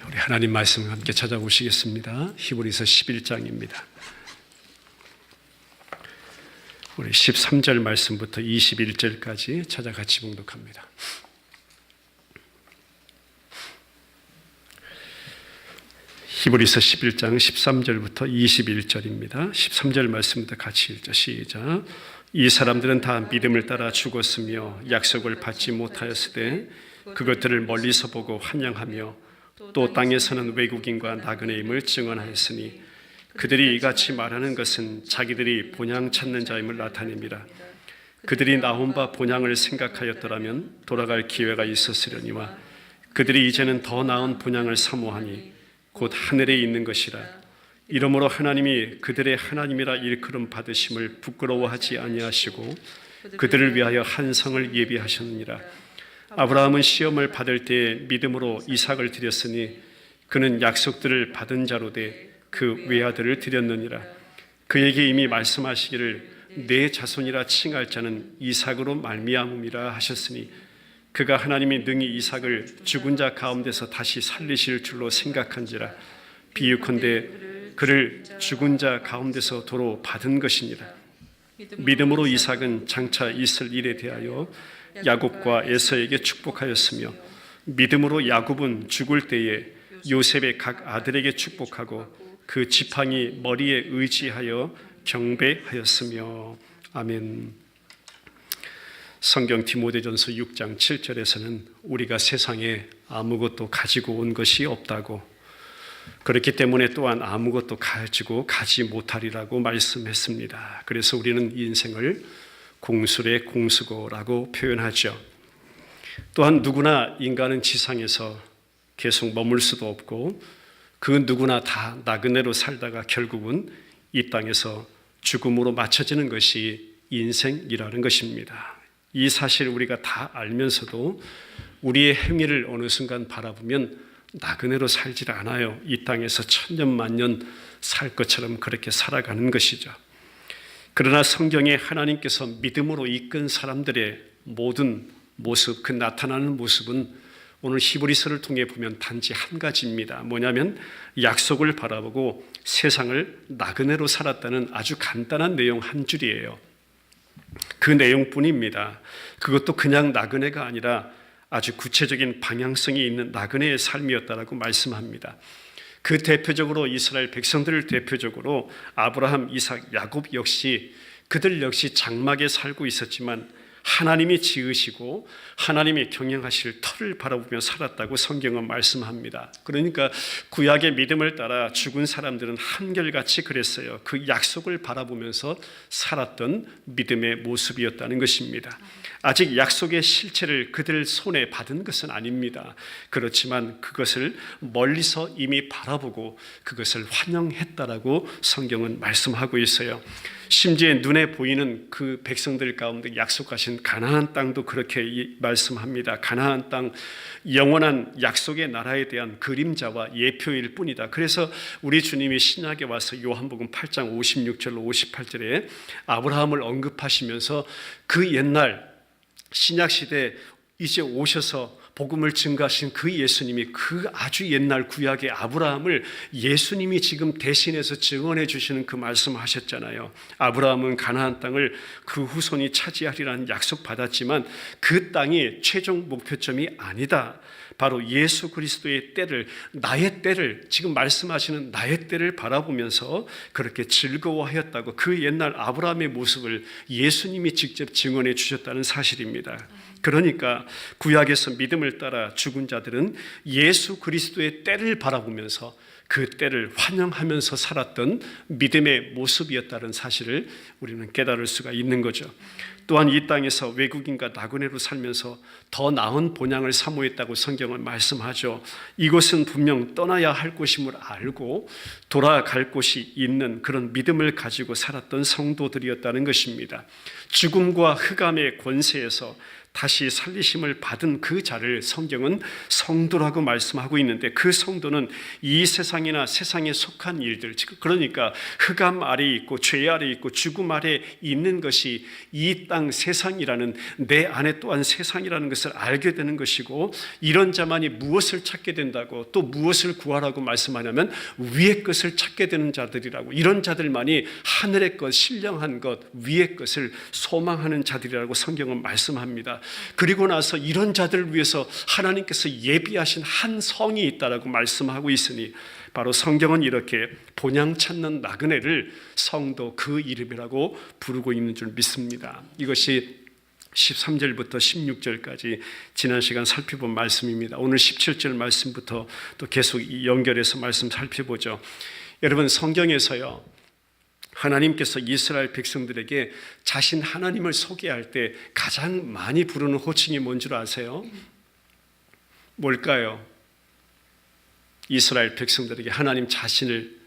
우리 하나님 말씀 함께 찾아보시겠습니다. 히브리서 11장입니다. 우리 13절 말씀부터 21절까지 찾아 같이 봉독합니다. 히브리서 11장 13절부터 21절입니다. 13절 말씀부터 같이 읽죠. 시작. 이 사람들은 다 믿음을 따라 죽었으며 약속을 받지 못하였으되 그것들을 멀리서 보고 환영하며 또 땅에서는 외국인과 나그네임을 증언하였으니 그들이 이같이 말하는 것은 자기들이 본향 찾는 자임을 나타냅니다. 그들이 나온 바 본향을 생각하였더라면 돌아갈 기회가 있었으려니와 그들이 이제는 더 나은 본향을 사모하니 곧 하늘에 있는 것이라. 이러므로 하나님이 그들의 하나님이라 일컬음 받으심을 부끄러워하지 아니하시고 그들을 위하여 한 성을 예비하셨느니라. 아브라함은 시험을 받을 때에 믿음으로 이삭을 드렸으니 그는 약속들을 받은 자로 돼 그 외아들을 드렸느니라. 그에게 이미 말씀하시기를 내 자손이라 칭할 자는 이삭으로 말미암음이라 하셨으니 그가 하나님이 능히 이삭을 죽은 자 가운데서 다시 살리실 줄로 생각한지라. 비유컨대 그를 죽은 자 가운데서 도로 받은 것이니라. 믿음으로 이삭은 장차 있을 일에 대하여 야곱과 에서에게 축복하였으며 믿음으로 야곱은 죽을 때에 요셉의 각 아들에게 축복하고 그 지팡이 머리에 의지하여 경배하였으며. 아멘. 성경 디모데전서 6장 7절에서는 우리가 세상에 아무것도 가지고 온 것이 없다고, 그렇기 때문에 또한 아무것도 가지고 가지 못하리라고 말씀했습니다. 그래서 우리는 인생을 공술의 공수고라고 표현하죠. 또한 누구나 인간은 지상에서 계속 머물 수도 없고 그 누구나 다 나그네로 살다가 결국은 이 땅에서 죽음으로 맞춰지는 것이 인생이라는 것입니다. 이 사실을 우리가 다 알면서도 우리의 행위를 어느 순간 바라보면 나그네로 살질 않아요. 이 땅에서 천년만년 살 것처럼 그렇게 살아가는 것이죠. 그러나 성경에 하나님께서 믿음으로 이끈 사람들의 모든 모습, 그 나타나는 모습은 오늘 히브리서를 통해 보면 단지 한 가지입니다. 뭐냐면 약속을 바라보고 세상을 나그네로 살았다는 아주 간단한 내용 한 줄이에요. 그 내용뿐입니다. 그것도 그냥 나그네가 아니라 아주 구체적인 방향성이 있는 나그네의 삶이었다라고 말씀합니다. 그 대표적으로 이스라엘 백성들을 대표적으로 아브라함, 이삭, 야곱 역시 그들 역시 장막에 살고 있었지만 하나님이 지으시고 하나님이 경영하실 터를 바라보며 살았다고 성경은 말씀합니다. 그러니까 구약의 믿음을 따라 죽은 사람들은 한결같이 그랬어요. 그 약속을 바라보면서 살았던 믿음의 모습이었다는 것입니다. 아직 약속의 실체를 그들 손에 받은 것은 아닙니다. 그렇지만 그것을 멀리서 이미 바라보고 그것을 환영했다라고 성경은 말씀하고 있어요. 심지어 눈에 보이는 그 백성들 가운데 약속하신 가나안 땅도 그렇게 말씀합니다. 가나안 땅, 영원한 약속의 나라에 대한 그림자와 예표일 뿐이다. 그래서 우리 주님이 신약에 와서 요한복음 8장 56절로 58절에 아브라함을 언급하시면서 그 옛날 신약시대 이제 오셔서 복음을 증거하신 그 예수님이 그 아주 옛날 구약의 아브라함을 예수님이 지금 대신해서 증언해 주시는 그 말씀하셨잖아요. 아브라함은 가나안 땅을 그 후손이 차지하리라는 약속 받았지만 그 땅이 최종 목표점이 아니다. 바로 예수 그리스도의 때를, 나의 때를, 지금 말씀하시는 나의 때를 바라보면서 그렇게 즐거워하였다고, 그 옛날 아브라함의 모습을 예수님이 직접 증언해 주셨다는 사실입니다. 그러니까 구약에서 믿음을 따라 죽은 자들은 예수 그리스도의 때를 바라보면서 그 때를 환영하면서 살았던 믿음의 모습이었다는 사실을 우리는 깨달을 수가 있는 거죠. 또한 이 땅에서 외국인과 나그네로 살면서 더 나은 본향을 사모했다고 성경은 말씀하죠. 이곳은 분명 떠나야 할 곳임을 알고 돌아갈 곳이 있는 그런 믿음을 가지고 살았던 성도들이었다는 것입니다. 죽음과 흑암의 권세에서 다시 살리심을 받은 그 자를 성경은 성도라고 말씀하고 있는데, 그 성도는 이 세상이나 세상에 속한 일들, 그러니까 흑암 아래에 있고 죄 아래에 있고 죽음 아래에 있는 것이 이 땅 세상이라는, 내 안에 또한 세상이라는 것을 알게 되는 것이고, 이런 자만이 무엇을 찾게 된다고, 또 무엇을 구하라고 말씀하냐면 위의 것을 찾게 되는 자들이라고, 이런 자들만이 하늘의 것, 신령한 것, 위의 것을 소망하는 자들이라고 성경은 말씀합니다. 그리고 나서 이런 자들을 위해서 하나님께서 예비하신 한 성이 있다라고 말씀하고 있으니, 바로 성경은 이렇게 본향 찾는 나그네를 성도 그 이름이라고 부르고 있는 줄 믿습니다. 이것이 13절부터 16절까지 지난 시간 살펴본 말씀입니다. 오늘 17절 말씀부터 또 계속 연결해서 말씀 살펴보죠. 여러분, 성경에서요, 하나님께서 이스라엘 백성들에게 자신 하나님을 소개할 때 가장 많이 부르는 호칭이 뭔 줄 아세요? 뭘까요? 이스라엘 백성들에게 하나님 자신을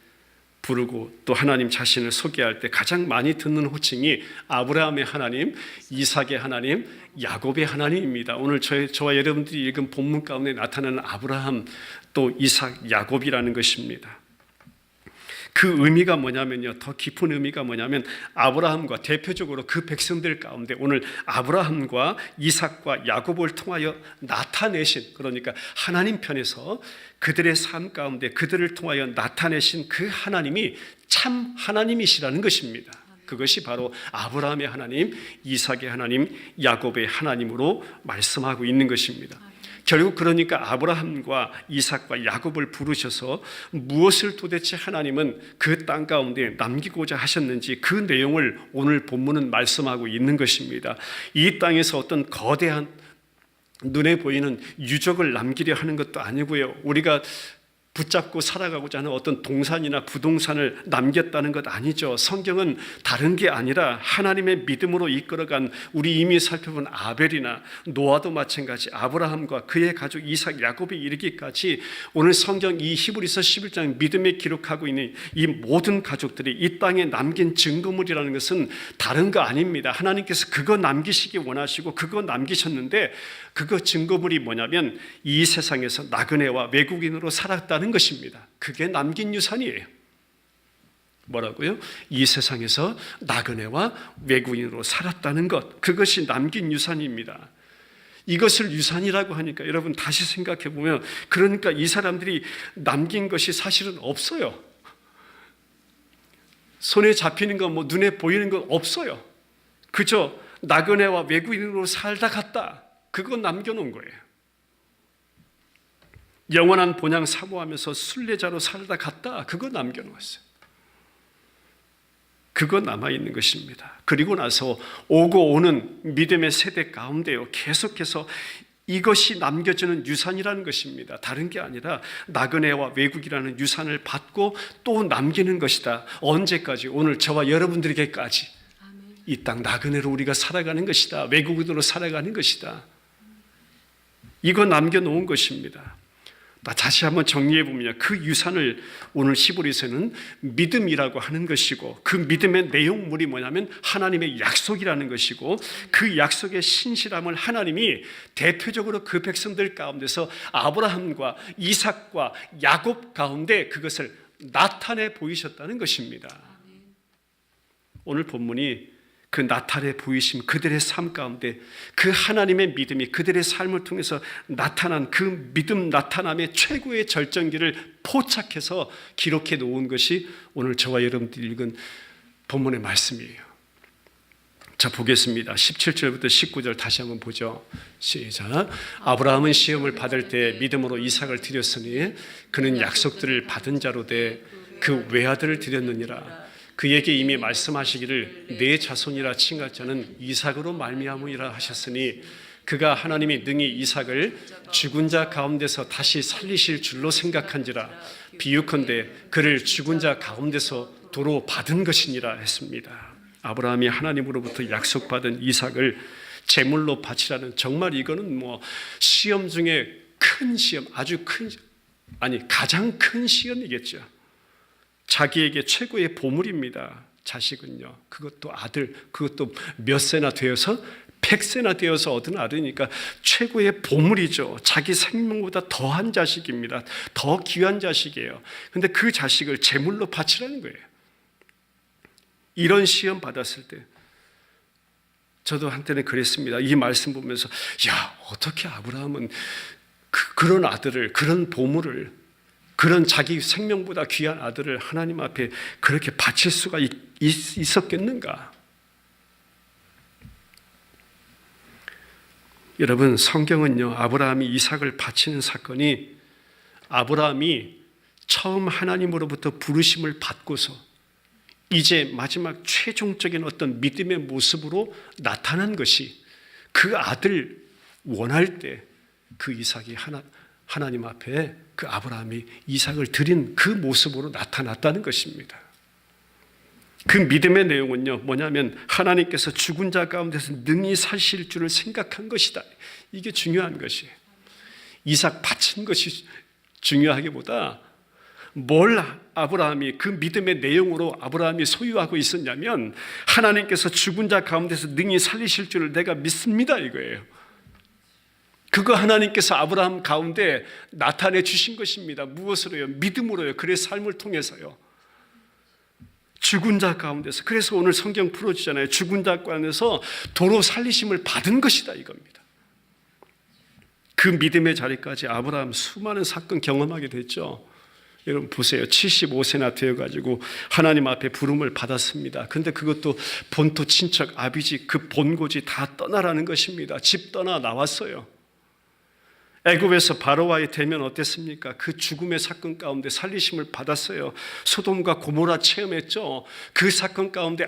부르고 또 하나님 자신을 소개할 때 가장 많이 듣는 호칭이 아브라함의 하나님, 이삭의 하나님, 야곱의 하나님입니다. 오늘 저와 여러분들이 읽은 본문 가운데 나타나는 아브라함, 또 이삭, 야곱이라는 것입니다. 그 의미가 뭐냐면요, 더 깊은 의미가 뭐냐면 아브라함과, 대표적으로 그 백성들 가운데 오늘 아브라함과 이삭과 야곱을 통하여 나타내신, 그러니까 하나님 편에서 그들의 삶 가운데 그들을 통하여 나타내신 그 하나님이 참 하나님이시라는 것입니다. 그것이 바로 아브라함의 하나님, 이삭의 하나님, 야곱의 하나님으로 말씀하고 있는 것입니다. 결국 그러니까 아브라함과 이삭과 야곱을 부르셔서 무엇을 도대체 하나님은 그 땅 가운데 남기고자 하셨는지, 그 내용을 오늘 본문은 말씀하고 있는 것입니다. 이 땅에서 어떤 거대한 눈에 보이는 유적을 남기려 하는 것도 아니고요, 우리가 붙잡고 살아가고자 하는 어떤 동산이나 부동산을 남겼다는 것 아니죠. 성경은 다른 게 아니라 하나님의 믿음으로 이끌어간, 우리 이미 살펴본 아벨이나 노아도 마찬가지, 아브라함과 그의 가족 이삭, 야곱에 이르기까지 오늘 성경 이 히브리서 11장 믿음에 기록하고 있는 이 모든 가족들이 이 땅에 남긴 증거물이라는 것은 다른 거 아닙니다. 하나님께서 그거 남기시기 원하시고 그거 남기셨는데, 그거 증거물이 뭐냐면 이 세상에서 나그네와 외국인으로 살았다는 것입니다. 그게 남긴 유산이에요. 뭐라고요? 이 세상에서 나그네와 외국인으로 살았다는 것, 그것이 남긴 유산입니다. 이것을 유산이라고 하니까 여러분 다시 생각해 보면, 그러니까 이 사람들이 남긴 것이 사실은 없어요. 손에 잡히는 거, 눈에 보이는 거 없어요. 그저 나그네와 외국인으로 살다 갔다, 그거 남겨놓은 거예요. 영원한 본향 사모하면서 순례자로 살다 갔다, 그거 남겨놓았어요. 그거 남아있는 것입니다. 그리고 나서 오고 오는 믿음의 세대 가운데요, 계속해서 이것이 남겨지는 유산이라는 것입니다. 다른 게 아니라 나그네와 외국이라는 유산을 받고 또 남기는 것이다. 언제까지? 오늘 저와 여러분들에게까지 이 땅 나그네로 우리가 살아가는 것이다. 외국인으로 살아가는 것이다. 이거 남겨놓은 것입니다. 다시 한번 정리해 보면 그 유산을 오늘 히브리서는 믿음이라고 하는 것이고, 그 믿음의 내용물이 뭐냐면 하나님의 약속이라는 것이고, 그 약속의 신실함을 하나님이 대표적으로 그 백성들 가운데서 아브라함과 이삭과 야곱 가운데 그것을 나타내 보이셨다는 것입니다. 오늘 본문이 그 나타내 보이심, 그들의 삶 가운데 그 하나님의 믿음이 그들의 삶을 통해서 나타난 그 믿음 나타남의 최고의 절정기를 포착해서 기록해 놓은 것이 오늘 저와 여러분들이 읽은 본문의 말씀이에요. 자, 보겠습니다. 17절부터 19절 다시 한번 보죠. 시작. 아브라함은 시험을 받을 때 믿음으로 이삭을 드렸으니 그는 약속들을 받은 자로 돼 그 외아들을 드렸느니라. 그에게 이미 말씀하시기를 내 자손이라 칭할 자는 이삭으로 말미암으리라 하셨으니, 그가 하나님이 능히 이삭을 죽은 자 가운데서 다시 살리실 줄로 생각한지라. 비유컨대 그를 죽은 자 가운데서 도로 받은 것이니라 했습니다. 아브라함이 하나님으로부터 약속받은 이삭을 제물로 바치라는, 정말 이거는 시험 중에 큰 시험, 아주 큰, 가장 큰 시험이겠죠. 자기에게 최고의 보물입니다. 자식은요, 그것도 아들, 그것도 몇 세나 되어서 100세나 되어서 얻은 아들이니까 최고의 보물이죠. 자기 생명보다 더한 자식입니다. 더 귀한 자식이에요. 근데 그 자식을 제물로 바치라는 거예요. 이런 시험 받았을 때 저도 한때는 그랬습니다. 이 말씀 보면서 야, 어떻게 아브라함은 그런 아들을, 그런 보물을, 그런 자기 생명보다 귀한 아들을 하나님 앞에 그렇게 바칠 수가 있었겠는가? 여러분, 성경은요, 아브라함이 이삭을 바치는 사건이 아브라함이 처음 하나님으로부터 부르심을 받고서 이제 마지막 최종적인 어떤 믿음의 모습으로 나타난 것이 그 아들 원할 때 그 이삭이 하나님 앞에 그 아브라함이 이삭을 드린 그 모습으로 나타났다는 것입니다. 그 믿음의 내용은요, 뭐냐면 하나님께서 죽은 자 가운데서 능히 사실 줄을 생각한 것이다. 이게 중요한 것이에요. 이삭 바친 것이 중요하기보다 뭘 아브라함이 그 믿음의 내용으로 아브라함이 소유하고 있었냐면 하나님께서 죽은 자 가운데서 능히 살리실 줄을 내가 믿습니다 이거예요. 그거 하나님께서 아브라함 가운데 나타내 주신 것입니다. 무엇으로요? 믿음으로요. 그의 삶을 통해서요. 죽은 자 가운데서. 그래서 오늘 성경 풀어주잖아요. 죽은 자 가운데서 도로 살리심을 받은 것이다 이겁니다. 그 믿음의 자리까지 아브라함 수많은 사건 경험하게 됐죠. 여러분 보세요. 75세나 되어가지고 하나님 앞에 부름을 받았습니다. 근데 그것도 본토 친척 아비집 그 본고지 다 떠나라는 것입니다. 집 떠나 나왔어요. 애굽에서 바로와의 대면 어땠습니까? 그 죽음의 사건 가운데 살리심을 받았어요. 소돔과 고모라 체험했죠. 그 사건 가운데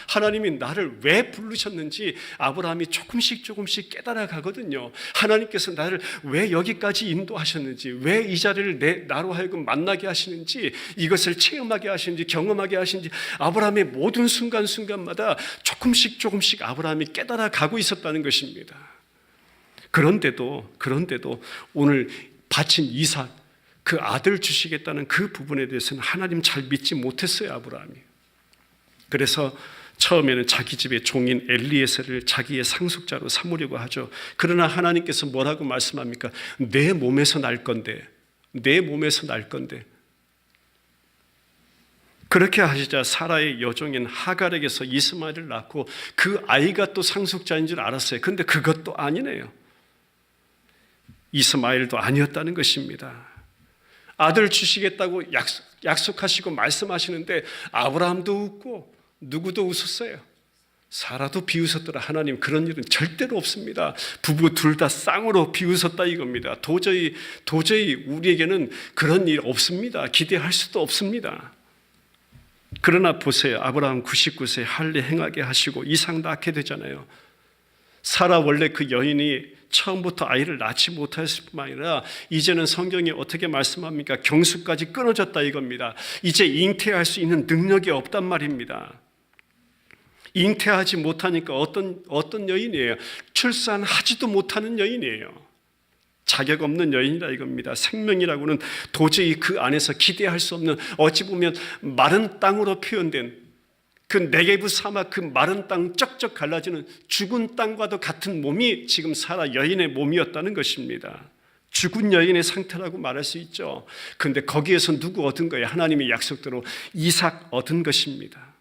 하나님이 나를 왜 부르셨는지 아브라함이 조금씩 깨달아 가거든요. 하나님께서 나를 왜 여기까지 인도하셨는지, 왜 이 자리를 나로 하여금 만나게 하시는지, 이것을 체험하게 하시는지, 경험하게 하시는지 아브라함의 모든 순간순간마다 조금씩 아브라함이 깨달아 가고 있었다는 것입니다. 그런데도 오늘 바친 이삭, 그 아들 주시겠다는 그 부분에 대해서는 하나님 잘 믿지 못했어요, 아브라함이. 그래서 처음에는 자기 집의 종인 엘리에셀을 자기의 상속자로 삼으려고 하죠. 그러나 하나님께서 뭐라고 말씀합니까? 내 몸에서 날 건데. 그렇게 하시자 사라의 여종인 하갈에게서 이스마엘을 낳고 그 아이가 또 상속자인 줄 알았어요. 그런데 그것도 아니네요. 이스마엘도 아니었다는 것입니다. 아들 주시겠다고 약속하시고 말씀하시는데 아브라함도 웃고 누구도 웃었어요. 사라도 비웃었더라. 하나님 그런 일은 절대로 없습니다. 부부 둘 다 쌍으로 비웃었다 이겁니다. 도저히 우리에게는 그런 일 없습니다. 기대할 수도 없습니다. 그러나 보세요. 아브라함 99세 할례 행하게 하시고 이삭 낳게 되잖아요. 사라 원래 그 여인이 처음부터 아이를 낳지 못했을 뿐만 아니라 이제는 성경이 어떻게 말씀합니까? 경수까지 끊어졌다 이겁니다. 이제 잉태할 수 있는 능력이 없단 말입니다. 잉태하지 못하니까 어떤 여인이에요? 출산하지도 못하는 여인이에요. 자격 없는 여인이라 이겁니다. 생명이라고는 도저히 그 안에서 기대할 수 없는, 어찌 보면 마른 땅으로 표현된 그 네게브 사막, 그 마른 땅 쩍쩍 갈라지는 죽은 땅과도 같은 몸이 지금 사라 여인의 몸이었다는 것입니다. 죽은 여인의 상태라고 말할 수 있죠. 그런데 거기에서 누구 얻은 거예요? 하나님의 약속대로 이삭 얻은 것입니다.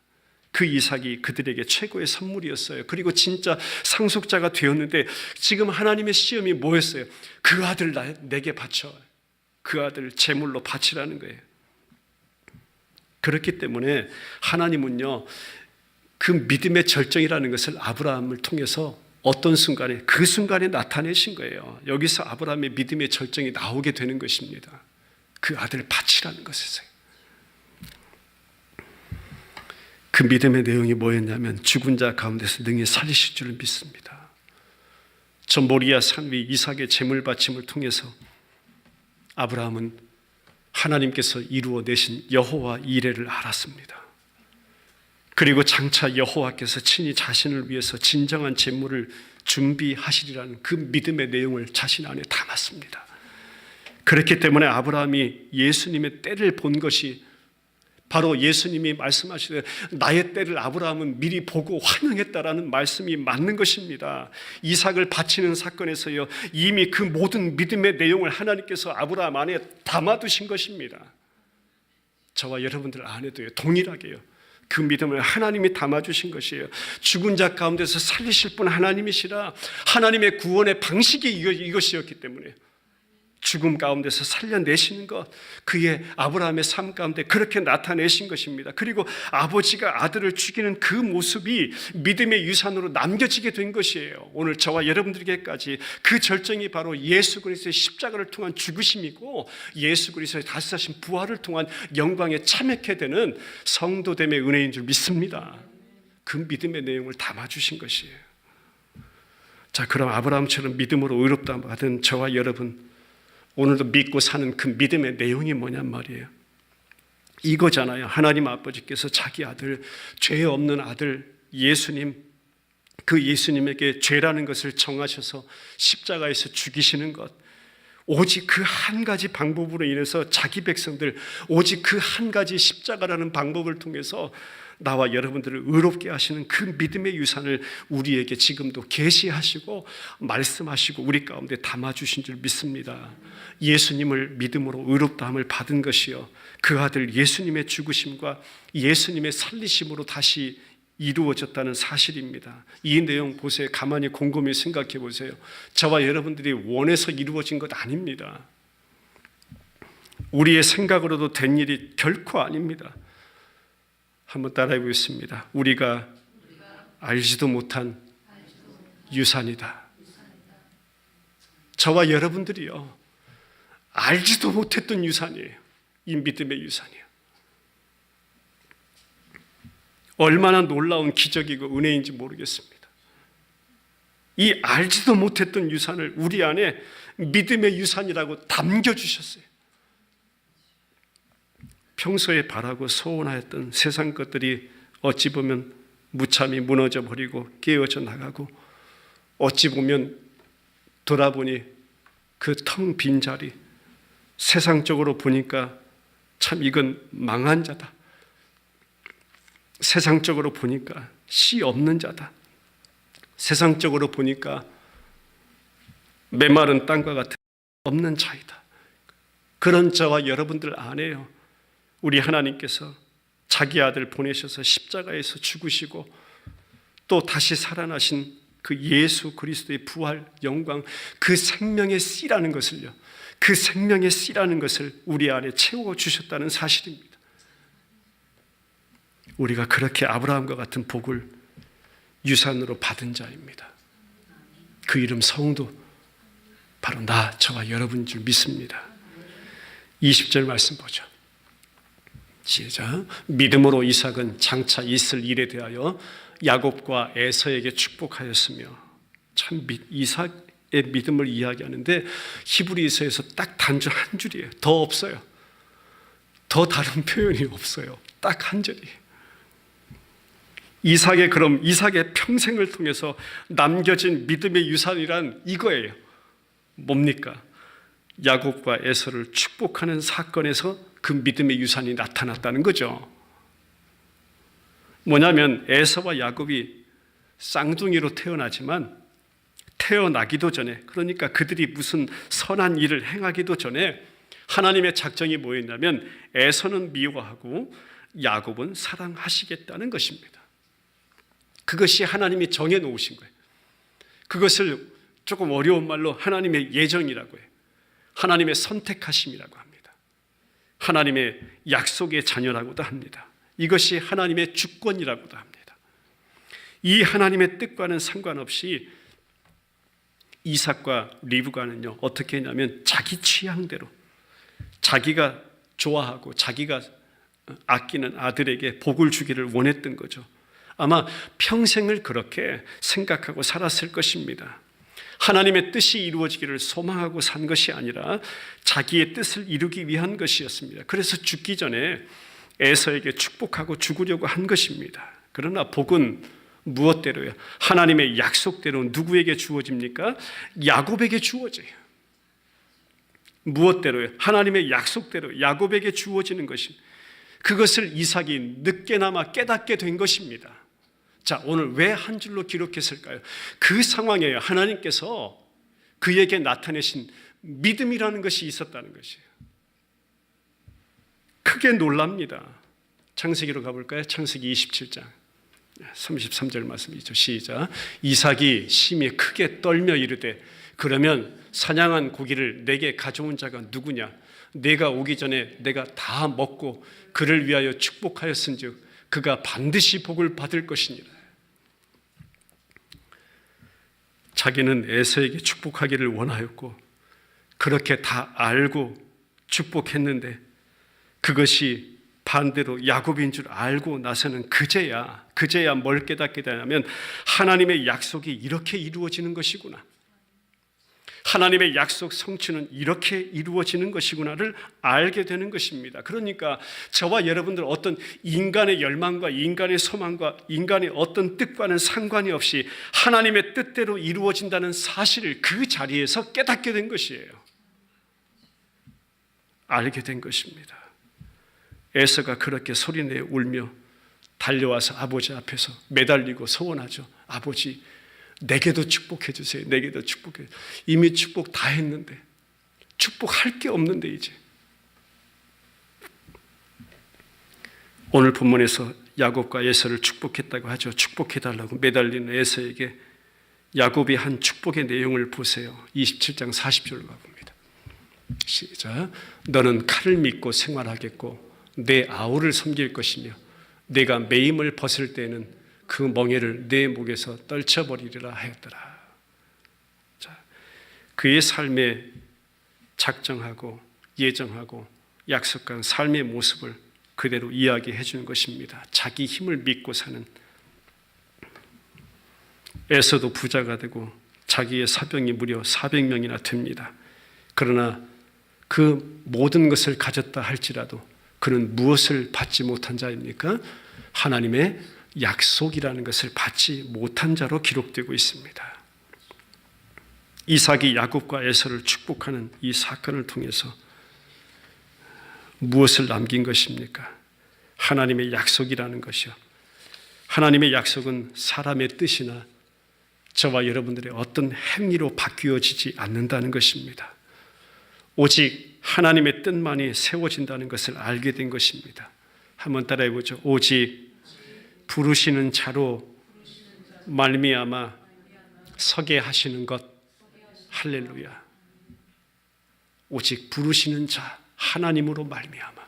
그 이삭이 그들에게 최고의 선물이었어요. 그리고 진짜 상속자가 되었는데 지금 하나님의 시험이 뭐였어요? 그 아들 내게 바쳐. 그 아들 제물로 바치라는 거예요. 그렇기 때문에 하나님은요, 그 믿음의 절정이라는 것을 아브라함을 통해서 어떤 순간에, 그 순간에 나타내신 거예요. 여기서 아브라함의 믿음의 절정이 나오게 되는 것입니다. 그 아들을 바치라는 것이었어요. 그 믿음의 내용이 뭐였냐면 죽은 자 가운데서 능히 살리실 줄을 믿습니다. 저 모리아 산 위 이삭의 제물 바침을 통해서 아브라함은 하나님께서 이루어 내신 여호와 이레를 알았습니다. 그리고 장차 여호와께서 친히 자신을 위해서 진정한 제물을 준비하시리라는 그 믿음의 내용을 자신 안에 담았습니다. 그렇기 때문에 아브라함이 예수님의 때를 본 것이 바로 예수님이 말씀하시되 나의 때를 아브라함은 미리 보고 환영했다라는 말씀이 맞는 것입니다. 이삭을 바치는 사건에서요, 이미 그 모든 믿음의 내용을 하나님께서 아브라함 안에 담아두신 것입니다. 저와 여러분들 안에도요, 동일하게요, 그 믿음을 하나님이 담아주신 것이에요. 죽은 자 가운데서 살리실 분 하나님이시라. 하나님의 구원의 방식이 이것이었기 때문에 죽음 가운데서 살려내시는 것, 그의 아브라함의 삶 가운데 그렇게 나타내신 것입니다. 그리고 아버지가 아들을 죽이는 그 모습이 믿음의 유산으로 남겨지게 된 것이에요. 오늘 저와 여러분들에게까지 그 절정이 바로 예수 그리스도의 십자가를 통한 죽으심이고 예수 그리스도의 다시 사신 부활을 통한 영광에 참여하게 되는 성도됨의 은혜인 줄 믿습니다. 그 믿음의 내용을 담아주신 것이에요. 자, 그럼 아브라함처럼 믿음으로 의롭다 받은 저와 여러분, 오늘도 믿고 사는 그 믿음의 내용이 뭐냔 말이에요. 이거잖아요. 하나님 아버지께서 자기 아들, 죄 없는 아들 예수님, 그 예수님에게 죄라는 것을 정하셔서 십자가에서 죽이시는 것, 오직 그 한 가지 방법으로 인해서 자기 백성들, 오직 그 한 가지 십자가라는 방법을 통해서 나와 여러분들을 의롭게 하시는 그 믿음의 유산을 우리에게 지금도 계시하시고 말씀하시고 우리 가운데 담아주신 줄 믿습니다. 예수님을 믿음으로 의롭다함을 받은 것이요, 그 아들 예수님의 죽으심과 예수님의 살리심으로 다시 이루어졌다는 사실입니다. 이 내용 보세요. 가만히 곰곰이 생각해 보세요. 저와 여러분들이 원해서 이루어진 것 아닙니다. 우리의 생각으로도 된 일이 결코 아닙니다. 한번 따라해 보겠습니다. 우리가 알지도 못한 유산이다. 저와 여러분들이요, 알지도 못했던 유산이에요. 이 믿음의 유산이에요. 얼마나 놀라운 기적이고 은혜인지 모르겠습니다. 이 알지도 못했던 유산을 우리 안에 믿음의 유산이라고 담겨주셨어요. 평소에 바라고 소원하였던 세상 것들이 어찌 보면 무참히 무너져 버리고 깨어져 나가고, 어찌 보면 돌아보니 그 텅 빈 자리, 세상적으로 보니까 참 이건 망한 자다, 세상적으로 보니까 씨 없는 자다, 세상적으로 보니까 메마른 땅과 같은 없는 자이다. 그런 저와 여러분들 안에요, 우리 하나님께서 자기 아들 보내셔서 십자가에서 죽으시고 또 다시 살아나신 그 예수 그리스도의 부활 영광, 그 생명의 씨라는 것을요, 그 생명의 씨라는 것을 우리 안에 채워주셨다는 사실입니다. 우리가 그렇게 아브라함과 같은 복을 유산으로 받은 자입니다. 그 이름 성도, 바로 나, 저와 여러분인 줄 믿습니다. 20절 말씀 보죠. 시작. 믿음으로 이삭은 장차 있을 일에 대하여 야곱과 에서에게 축복하였으며, 참 이삭의 믿음을 이야기하는데 히브리서에서 딱 단줄 한 줄이에요. 더 없어요. 더 다른 표현이 없어요. 딱 한 절이에요. 이삭의 평생을 통해서 남겨진 믿음의 유산이란 이거예요. 뭡니까? 야곱과 에서를 축복하는 사건에서 그 믿음의 유산이 나타났다는 거죠. 뭐냐면 에서와 야곱이 쌍둥이로 태어나지만 태어나기도 전에, 그러니까 그들이 무슨 선한 일을 행하기도 전에 하나님의 작정이 뭐였냐면 에서는 미워하고 야곱은 사랑하시겠다는 것입니다. 그것이 하나님이 정해 놓으신 거예요. 그것을 조금 어려운 말로 하나님의 예정이라고 해요. 하나님의 선택하심이라고 합니다. 하나님의 약속의 자녀라고도 합니다. 이것이 하나님의 주권이라고도 합니다. 이 하나님의 뜻과는 상관없이 이삭과 리브가는요, 어떻게 했냐면 자기 취향대로, 자기가 좋아하고 자기가 아끼는 아들에게 복을 주기를 원했던 거죠. 아마 평생을 그렇게 생각하고 살았을 것입니다. 하나님의 뜻이 이루어지기를 소망하고 산 것이 아니라 자기의 뜻을 이루기 위한 것이었습니다. 그래서 죽기 전에 에서에게 축복하고 죽으려고 한 것입니다. 그러나 복은 무엇대로요? 하나님의 약속대로 누구에게 주어집니까? 야곱에게 주어져요. 무엇대로요? 하나님의 약속대로 야곱에게 주어지는 것입니다. 그것을 이삭이 늦게나마 깨닫게 된 것입니다. 자, 오늘 왜 한 줄로 기록했을까요? 그 상황에 하나님께서 그에게 나타내신 믿음이라는 것이 있었다는 것이에요. 크게 놀랍니다. 창세기로 가볼까요? 창세기 27장 33절 말씀이죠. 시작. 이삭이 심히 크게 떨며 이르되 그러면 사냥한 고기를 내게 가져온 자가 누구냐? 내가 오기 전에 내가 다 먹고 그를 위하여 축복하였은즉 그가 반드시 복을 받을 것이니라. 자기는 에서에게 축복하기를 원하였고 그렇게 다 알고 축복했는데 그것이 반대로 야곱인 줄 알고 나서는 그제야 뭘 깨닫게 되냐면 하나님의 약속이 이렇게 이루어지는 것이구나. 하나님의 약속 성취는 이렇게 이루어지는 것이구나를 알게 되는 것입니다. 그러니까 저와 여러분들 어떤 인간의 열망과 인간의 소망과 인간의 어떤 뜻과는 상관이 없이 하나님의 뜻대로 이루어진다는 사실을 그 자리에서 깨닫게 된 것이에요. 알게 된 것입니다. 에서가 그렇게 소리내어 울며 달려와서 아버지 앞에서 매달리고 소원하죠. 아버지, 내게도 축복해 주세요. 내게도 축복해. 이미 축복 다 했는데 축복할 게 없는데 이제. 오늘 본문에서 야곱과 에서를 축복했다고 하죠. 축복해달라고 매달리는 에서에게 야곱이 한 축복의 내용을 보세요. 27장 40절로 가봅니다. 시작. 너는 칼을 믿고 생활하겠고 내 아우를 섬길 것이며 내가 매임을 벗을 때에는 그 멍에를 내 목에서 떨쳐버리리라 하였더라. 자, 그의 삶에 작정하고 예정하고 약속한 삶의 모습을 그대로 이야기해 주는 것입니다. 자기 힘을 믿고 사는. 에서도 부자가 되고 자기의 사병이 무려 400명이나 됩니다. 그러나 그 모든 것을 가졌다 할지라도 그는 무엇을 받지 못한 자입니까? 하나님의 약속이라는 것을 받지 못한 자로 기록되고 있습니다. 이삭이 야곱과 에서를 축복하는 이 사건을 통해서 무엇을 남긴 것입니까? 하나님의 약속이라는 것이요. 하나님의 약속은 사람의 뜻이나 저와 여러분들의 어떤 행위로 바뀌어지지 않는다는 것입니다. 오직 하나님의 뜻만이 세워진다는 것을 알게 된 것입니다. 한번 따라해 보죠. 오직 부르시는 자로 말미암아 서게 하시는 것. 할렐루야. 오직 부르시는 자 하나님으로 말미암아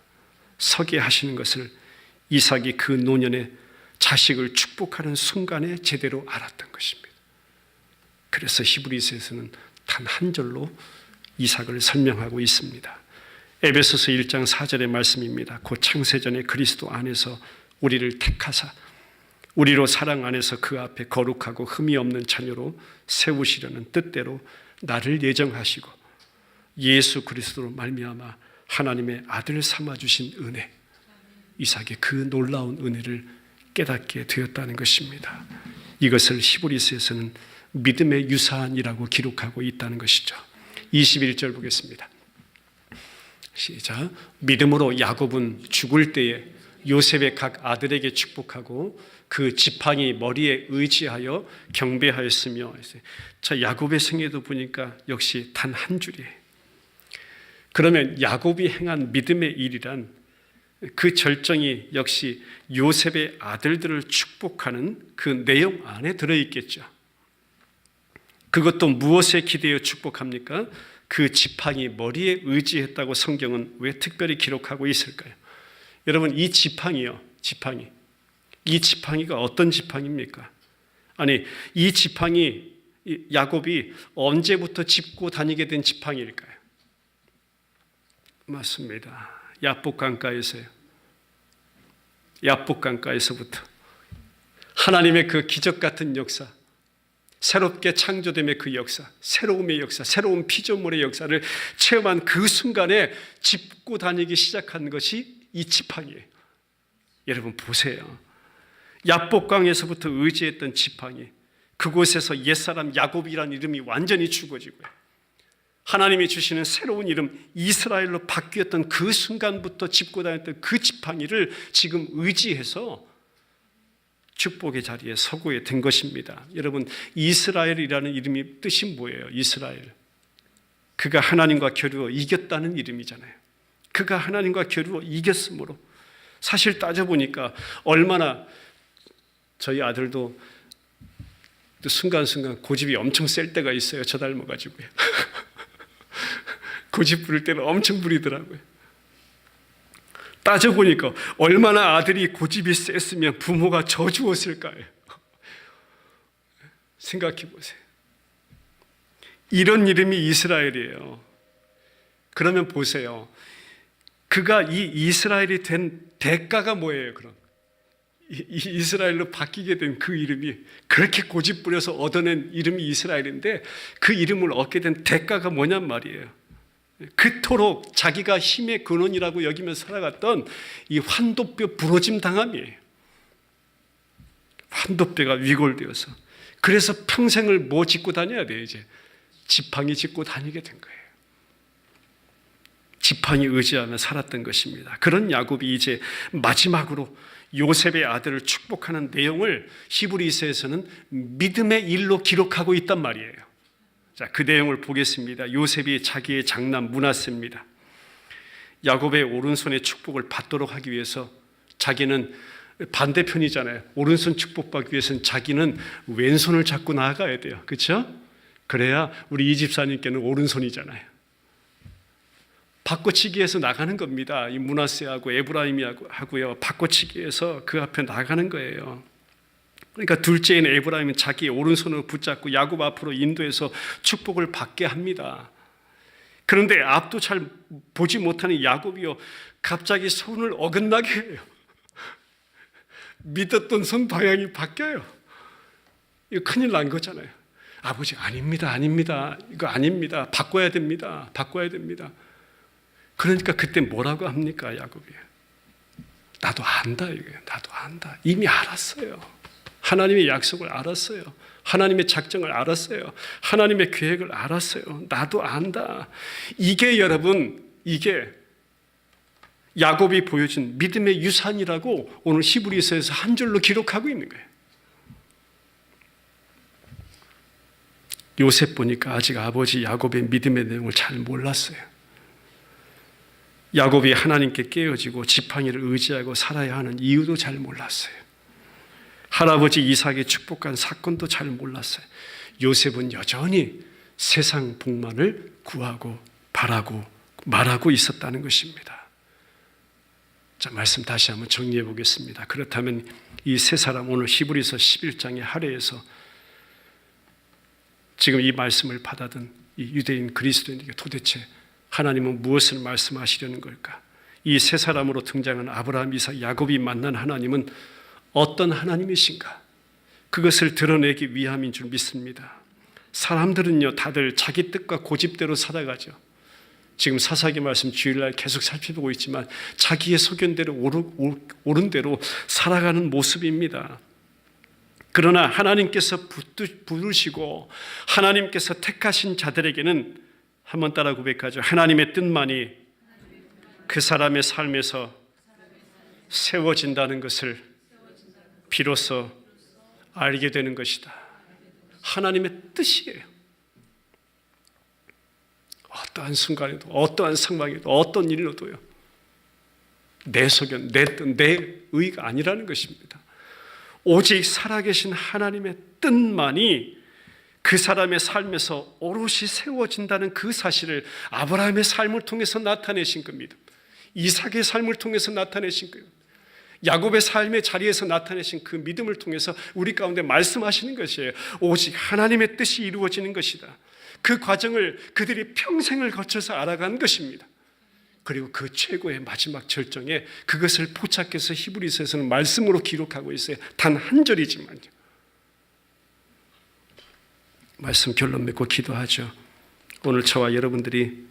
서게 하시는 것을 이삭이 그 노년에 자식을 축복하는 순간에 제대로 알았던 것입니다. 그래서 히브리서에서는 단 한 절로 이삭을 설명하고 있습니다. 에베소서 1장 4절의 말씀입니다. 곧 창세전에 그리스도 안에서 우리를 택하사 우리로 사랑 안에서 그 앞에 거룩하고 흠이 없는 자녀로 세우시려는 뜻대로 나를 예정하시고 예수 그리스도로 말미암아 하나님의 아들 삼아 주신 은혜, 이삭의 그 놀라운 은혜를 깨닫게 되었다는 것입니다. 이것을 히브리서에서는 믿음의 유산이라고 기록하고 있다는 것이죠. 21절 보겠습니다. 시작. 믿음으로 야곱은 죽을 때에 요셉의 각 아들에게 축복하고 그 지팡이 머리에 의지하여 경배하였으며. 자, 야곱의 생애도 보니까 역시 단 한 줄이에요. 그러면 야곱이 행한 믿음의 일이란 그 절정이 역시 요셉의 아들들을 축복하는 그 내용 안에 들어있겠죠. 그것도 무엇에 기대어 축복합니까? 그 지팡이 머리에 의지했다고 성경은 왜 특별히 기록하고 있을까요? 여러분, 이 지팡이요, 지팡이. 이 지팡이가 어떤 지팡이입니까? 아니, 이 지팡이 야곱이 언제부터 짚고 다니게 된 지팡이일까요? 맞습니다. 야복 강가에서요. 야복 강가에서부터 하나님의 그 기적 같은 역사, 새롭게 창조됨의 그 역사, 새로움의 역사, 새로운 피조물의 역사를 체험한 그 순간에 짚고 다니기 시작한 것이 이 지팡이에요. 여러분 보세요. 야복강에서부터 의지했던 지팡이, 그곳에서 옛사람 야곱이라는 이름이 완전히 죽어지고요. 하나님이 주시는 새로운 이름 이스라엘로 바뀌었던 그 순간부터 짚고 다녔던 그 지팡이를 지금 의지해서 축복의 자리에 서고에 된 것입니다. 여러분, 이스라엘이라는 이름이 뜻이 뭐예요? 이스라엘. 그가 하나님과 겨루어 이겼다는 이름이잖아요. 그가 하나님과 겨루어 이겼으므로, 사실 따져보니까 얼마나, 저희 아들도 순간순간 고집이 엄청 셀 때가 있어요. 저 닮아가지고요. 고집 부릴 때는 엄청 부리더라고요. 따져보니까 얼마나 아들이 고집이 셌으면 부모가 져주었을까요? 생각해 보세요. 이런 이름이 이스라엘이에요. 그러면 보세요. 그가 이 이스라엘이 된 대가가 뭐예요? 그럼 이스라엘로 바뀌게 된 그 이름이, 그렇게 고집 부려서 얻어낸 이름이 이스라엘인데 그 이름을 얻게 된 대가가 뭐냔 말이에요. 그토록 자기가 힘의 근원이라고 여기며 살아갔던 이 환도뼈 부러짐 당함이에요. 환도뼈가 위골되어서. 그래서 평생을 뭐 짚고 다녀야 돼요? 이제 지팡이 짚고 다니게 된 거예요. 지팡이 의지하며 살았던 것입니다. 그런 야곱이 이제 마지막으로 요셉의 아들을 축복하는 내용을 히브리서에서는 믿음의 일로 기록하고 있단 말이에요. 자, 그 내용을 보겠습니다. 요셉이 자기의 장남 므낫세입니다. 야곱의 오른손의 축복을 받도록 하기 위해서 자기는 반대편이잖아요. 오른손 축복받기 위해서는 자기는 왼손을 잡고 나아가야 돼요. 그렇죠? 그래야 우리 이 집사님께는 오른손이잖아요. 바꿔치기해서 나가는 겁니다. 이 므낫세하고 에브라임하고요, 바꿔치기해서 그 앞에 나가는 거예요. 그러니까 둘째인 에브라임은 자기의 오른손을 붙잡고 야곱 앞으로 인도해서 축복을 받게 합니다. 그런데 앞도 잘 보지 못하는 야곱이요, 갑자기 손을 어긋나게 해요. 믿었던 손 방향이 바뀌어요. 이거 큰일 난 거잖아요. 아버지, 아닙니다. 이거 아닙니다. 바꿔야 됩니다. 그러니까 그때 뭐라고 합니까, 야곱이? 나도 안다, 이거예요. 나도 안다. 이미 알았어요. 하나님의 약속을 알았어요. 하나님의 작정을 알았어요. 하나님의 계획을 알았어요. 나도 안다. 이게 여러분, 이게 야곱이 보여준 믿음의 유산이라고 오늘 히브리서에서 한 줄로 기록하고 있는 거예요. 요셉 보니까 아직 아버지 야곱의 믿음의 내용을 잘 몰랐어요. 야곱이 하나님께 깨어지고 지팡이를 의지하고 살아야 하는 이유도 잘 몰랐어요. 할아버지 이삭의 축복한 사건도 잘 몰랐어요. 요셉은 여전히 세상 복만을 구하고 바라고 말하고 있었다는 것입니다. 자, 말씀 다시 한번 정리해 보겠습니다. 그렇다면 이 세 사람, 오늘 히브리서 11장의 할애에서 지금 이 말씀을 받아든 이 유대인 그리스도인에게 도대체 하나님은 무엇을 말씀하시려는 걸까? 이 세 사람으로 등장한 아브라함, 이삭, 야곱이 만난 하나님은 어떤 하나님이신가? 그것을 드러내기 위함인 줄 믿습니다. 사람들은요, 다들 자기 뜻과 고집대로 살아가죠. 지금 사사기 말씀 주일날 계속 살펴보고 있지만 자기의 소견대로 옳은 대로 살아가는 모습입니다. 그러나 하나님께서 부르시고 하나님께서 택하신 자들에게는, 한번 따라 고백하죠. 하나님의 뜻만이 그 사람의 삶에서 세워진다는 것을 비로소 알게 되는 것이다. 하나님의 뜻이에요. 어떠한 순간에도, 어떠한 상황에도, 어떤 일로도요, 내 소견, 내 뜻, 내 의가 아니라는 것입니다. 오직 살아계신 하나님의 뜻만이 그 사람의 삶에서 오롯이 세워진다는 그 사실을 아브라함의 삶을 통해서 나타내신 겁니다. 이삭의 삶을 통해서 나타내신 거예요. 야곱의 삶의 자리에서 나타내신 그 믿음을 통해서 우리 가운데 말씀하시는 것이에요. 오직 하나님의 뜻이 이루어지는 것이다. 그 과정을 그들이 평생을 거쳐서 알아간 것입니다. 그리고 그 최고의 마지막 절정에 그것을 포착해서 히브리서에서는 말씀으로 기록하고 있어요. 단 한 절이지만요. 말씀 결론 맺고 기도하죠. 오늘 저와 여러분들이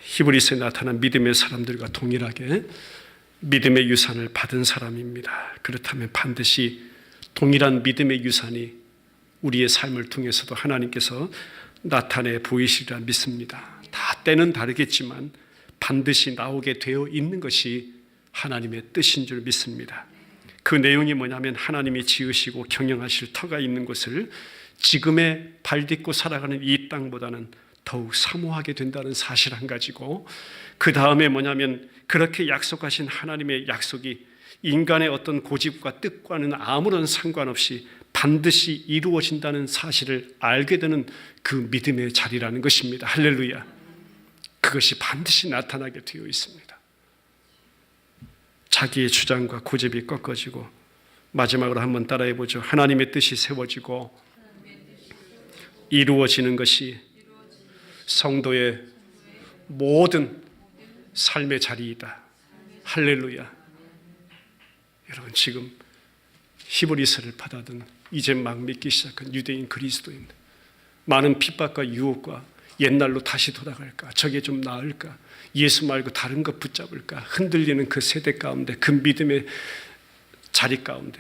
히브리서에 나타난 믿음의 사람들과 동일하게 믿음의 유산을 받은 사람입니다. 그렇다면 반드시 동일한 믿음의 유산이 우리의 삶을 통해서도 하나님께서 나타내 보이시리라 믿습니다. 다 때는 다르겠지만 반드시 나오게 되어 있는 것이 하나님의 뜻인 줄 믿습니다. 그 내용이 뭐냐면 하나님이 지으시고 경영하실 터가 있는 곳을 지금의 발 딛고 살아가는 이 땅보다는 더욱 사모하게 된다는 사실 한 가지고, 그 다음에 뭐냐면 그렇게 약속하신 하나님의 약속이 인간의 어떤 고집과 뜻과는 아무런 상관없이 반드시 이루어진다는 사실을 알게 되는 그 믿음의 자리라는 것입니다. 할렐루야. 그것이 반드시 나타나게 되어 있습니다. 자기의 주장과 고집이 꺾어지고, 마지막으로 한번 따라해 보죠. 하나님의 뜻이 세워지고 이루어지는 것이 성도의 모든 삶의 자리이다. 할렐루야. 여러분, 지금 히브리서를 받아든 이제 막 믿기 시작한 유대인 그리스도인, 많은 핍박과 유혹과 옛날로 다시 돌아갈까, 저게 좀 나을까, 예수 말고 다른 것 붙잡을까 흔들리는 그 세대 가운데, 그 믿음의 자리 가운데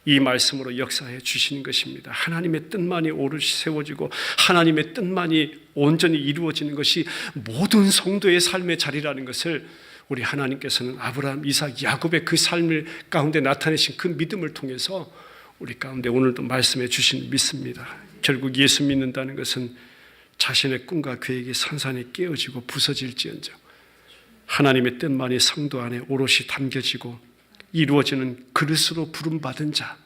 이 말씀으로 역사해 주시는 것입니다. 하나님의 뜻만이 오롯이 세워지고 하나님의 뜻만이 온전히 이루어지는 것이 모든 성도의 삶의 자리라는 것을 우리 하나님께서는 아브라함, 이삭, 야곱의 그 삶을 가운데 나타내신 그 믿음을 통해서 우리 가운데 오늘도 말씀해 주신 믿습니다. 결국 예수 믿는다는 것은 자신의 꿈과 계획이 산산이 깨어지고 부서질지언정 하나님의 뜻만이 성도 안에 오롯이 담겨지고 이루어지는 그릇으로 부름받은 자,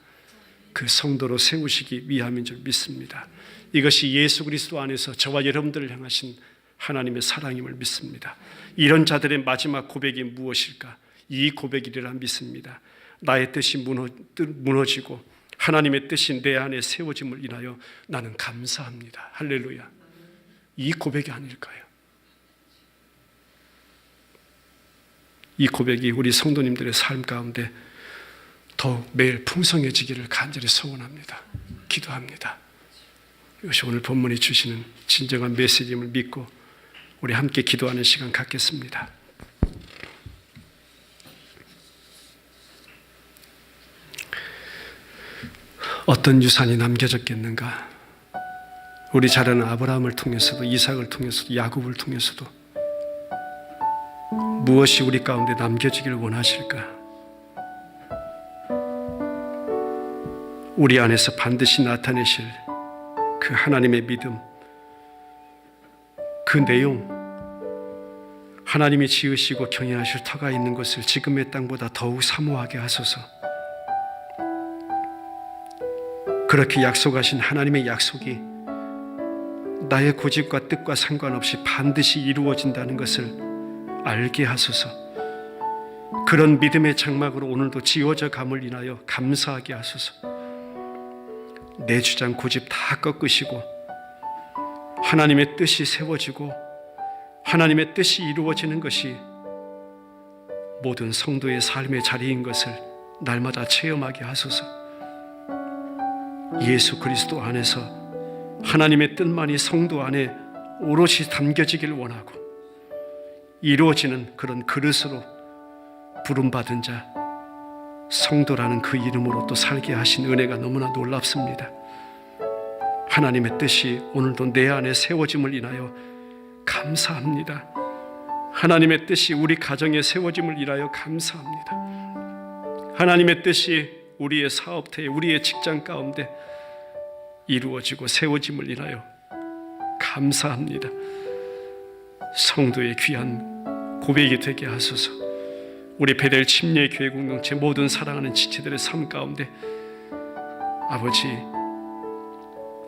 그 성도로 세우시기 위함인 줄 믿습니다. 이것이 예수 그리스도 안에서 저와 여러분들을 향하신 하나님의 사랑임을 믿습니다. 이런 자들의 마지막 고백이 무엇일까? 이 고백이리라 믿습니다. 나의 뜻이 무너지고 하나님의 뜻이 내 안에 세워짐을 인하여 나는 감사합니다. 할렐루야. 이 고백이 아닐까요? 이 고백이 우리 성도님들의 삶 가운데 더욱 매일 풍성해지기를 간절히 소원합니다. 기도합니다. 이것이 오늘 본문이 주시는 진정한 메시지임을 믿고 우리 함께 기도하는 시간 갖겠습니다. 어떤 유산이 남겨졌겠는가? 우리 잘 아는 아브라함을 통해서도, 이삭을 통해서도, 야곱을 통해서도 무엇이 우리 가운데 남겨지기를 원하실까? 우리 안에서 반드시 나타내실 그 하나님의 믿음, 그 내용, 하나님이 지으시고 경영하실 터가 있는 것을 지금의 땅보다 더욱 사모하게 하소서. 그렇게 약속하신 하나님의 약속이 나의 고집과 뜻과 상관없이 반드시 이루어진다는 것을 알게 하소서. 그런 믿음의 장막으로 오늘도 지어져 감을 인하여 감사하게 하소서. 내 주장 고집 다 꺾으시고 하나님의 뜻이 세워지고 하나님의 뜻이 이루어지는 것이 모든 성도의 삶의 자리인 것을 날마다 체험하게 하소서. 예수 그리스도 안에서 하나님의 뜻만이 성도 안에 오롯이 담겨지길 원하고 이루어지는 그런 그릇으로 부름받은 자, 성도라는 그 이름으로 또 살게 하신 은혜가 너무나 놀랍습니다. 하나님의 뜻이 오늘도 내 안에 세워짐을 인하여 감사합니다. 하나님의 뜻이 우리 가정에 세워짐을 인하여 감사합니다. 하나님의 뜻이 우리의 사업터에, 우리의 직장 가운데 이루어지고 세워짐을 인하여 감사합니다. 성도의 귀한 고백이 되게 하소서. 우리 베델 침례 교회 공동체 모든 사랑하는 지체들의 삶 가운데 아버지,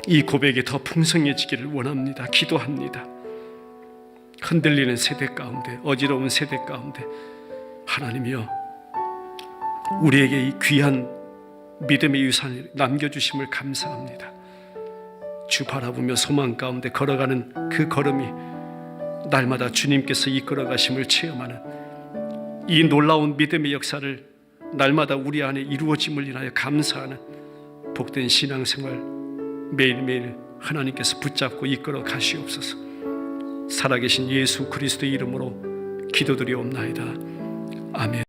이 고백이 더 풍성해지기를 원합니다. 기도합니다. 흔들리는 세대 가운데, 어지러운 세대 가운데 하나님이여, 우리에게 이 귀한 믿음의 유산을 남겨주심을 감사합니다. 주 바라보며 소망 가운데 걸어가는 그 걸음이 날마다 주님께서 이끌어 가심을 체험하는 이 놀라운 믿음의 역사를 날마다 우리 안에 이루어짐을 인하여 감사하는 복된 신앙생활 매일매일 하나님께서 붙잡고 이끌어 가시옵소서. 살아계신 예수 그리스도의 이름으로 기도드리옵나이다. 아멘.